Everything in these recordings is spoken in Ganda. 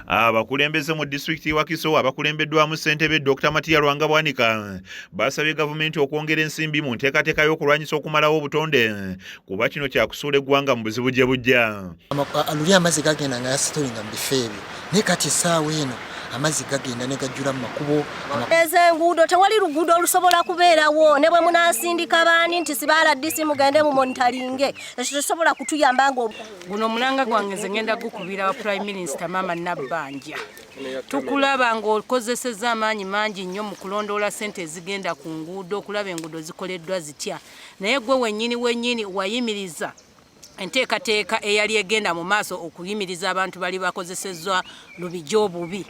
Abakulembeze mu disitulikiti wa Kiso abakulembeddwamu ssentebe Dr. Matiya Lwanga basabye gavumenti okwongera ensimbi mu nteekateeka y'okulwanyisa okumalawo obutonde kuba kino kyakusuula eggwanga mu buzibu gye bujja. Luli amazzi gagenda nga yasitolinga mu bifo ebyo naye kati essaawa eno amazzi gagenda ne gajjula mu makubo. Enguudo tewali luguudo olusobola kubeerawo ne bwe munaasindika baani nti sibaala ddisi mugende mu monitalinge ekyo kisobola kutuyamba nga guno mulanga gwange nze ngenda gukubira wa Prime Minister Maama Nabbanja. Tukulaba ng'okozesezza amaanyi mangi nnyo mu kulondoola ssente ezigenda ku nguudo okulaba enguudo zikoleddwa zitya naye gwe wennyini wayimiriza enteekateeka eyali egenda mu maaso okuyimiriza abantu bali bakozesezza lubijjo obubi.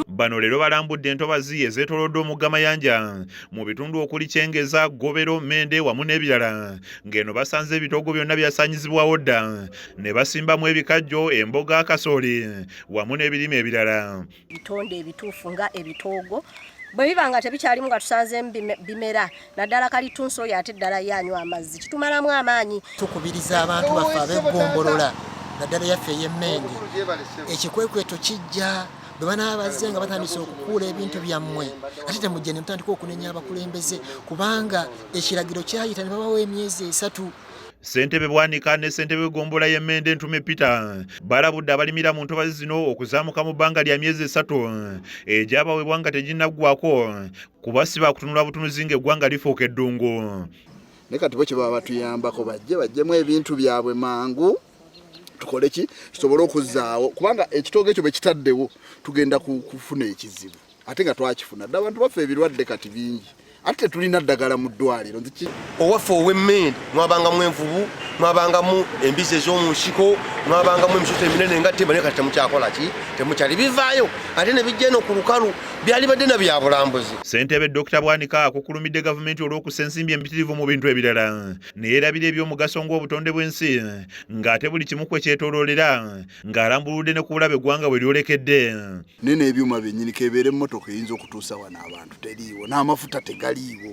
Bano leero balambudde entobazi ezeetoolodde omugga Mayanja mu bitundu okuli Kyengeza, Gobero, Mende wamu n'ebirala ng'eno basanze ebitoogo byonna byasaanyizibwawo dda ne basimbamu ebikajjo, emboga, kasooli wamu n'ebirime ebirala. Bitonde ebituufu nga ebitoogo bwe biba nga tebikyalimu nga tusanzeemu bimera naddala kalitunsi oyo ate eddala yanywa amazzi kitumalamu amaanyi. Tukubiriza abantu baffe ab'eggombolola naddala yaffe ey'Emmende ekikwekweto kijja bwe banaaba bazze nga batandise okukuula ebintu byammwe ate temujje ne mutandika okunenya abakulembeze kubanga ekiragiro kyayita ne babawo emyezi 3. Ssentebe Bwanika ne ssentebe Gombola y'Emmende Ntume Peter balabudde abalimira mu ntobazi zino okuzaamuka mu bbanga lya myezi 3 egyabaweebwa nga teginnaggwako kuba si baakutunula butunuzi ng'eggwanga lifuuka eddungu. Ne kati bo kye baba batuyambako bajjemu ebintu byabwe mangu tukole ki tusobole okuzzaawo kubanga ekitoogo ekyo bwe kitaddewo tugenda kufuna ekizibu ate nga twakifuna dda abantu baffe ebirwadde kati bingi ate tulina ddagala mu ddwaliro nziki owaffe ow'Emmende mwabangamu envubu mwabangamu embizi ez'omu nsiko mwabangamu emisoso eminene nga temba naye kati temukyakola ki temukyali bivaayo ate ne bijja eno ku lukalu byali badde na bya bulambuzi. Ssentebe Dr. Bwanika akukulumidde gavumenti olw'okussa ensimbi empitirivu mu bintu ebirala ne yeerabira eby'omugaso ng'obutonde bw'ensi ng'ate buli kimu kwe kyetooloolera ng'alambuludde ne ku bulabe eggwanga bwe lyolekedde. Nene ebyuma byennyini kebeera emmotoka eyinza okutuusa wano abantu teriiwo n'amafuta tegaliiwo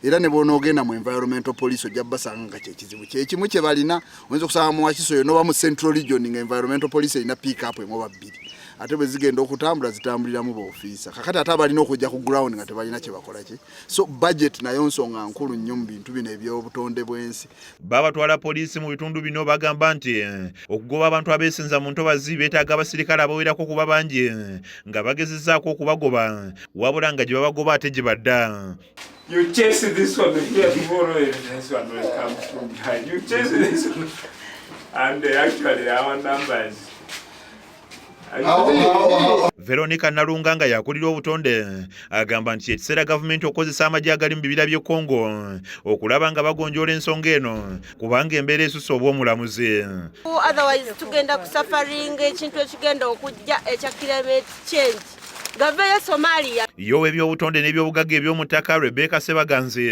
era ne bw'onoogenda mu environmental police ojja basanga nga kyekizibu kyekimu kye balina oyinza okusanga mu Wakiso oyo n'oba mu Central Region nga environmental police erina pick up emu oba bbiri ate bwe zigenda okutambula zitambuliramu b'ofiisa kakati ate abalina okujja ku ground nga tebalina kye bakola ki so budget nayo nsonga nkulu nnyo mu bintu bino eby'obutonde bw'ensi. Babatwala poliisi mu bitundu bino bagamba nti okugoba abantu abeesenza mu ntobazi beetaaga abasirikale abawerako kuba bangi nga bagezezzaako okubagoba wabula nga gye babagoba ate gye badda. You chase this one here tomorrow and this one will come from behind. You chase this one. And actually our numbers. Veronica Nalunga nga yakulira obutonde agamba nti ekiseera gavumenti okozesa amagye agali mu bibira by'e Congo okulaba nga bagonjoola ensonga eno kubanga embeera esusse obw'omulamuzi. Otherwise tugenda ku suffering ekintu ekigenda okujja ekya climate change. Gavumenti Somalia yo eby'obutonde n'ebyobugagga eby'omu ttaka Rebecca Sebaganzi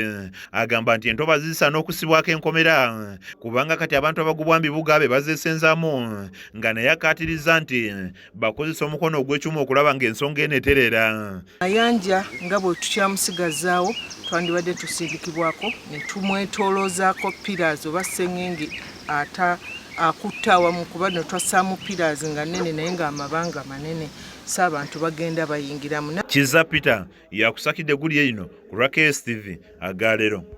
agamba nti entobazi zisaana okusibwako enkomera kubanga kati abantu abagubwa mu bibuga be bazeesenzaamu nga naye akkaatiriza nti bakozesa omukono ogw'ekyuma okulaba ng'ensonga eno eterera. Mayanja nga bwe tukyamusigazaawo twandibadde tusiigikibwako ne tumwetooloozaako pillars oba sseŋŋenge akutta awamu kuba ne twassaamu pillars nga nnene naye ng'amabanga manene abantu bagenda bayingiramu. Kiza Peter yakusakidde eggulire lino ku lwa KSTV Agaleero.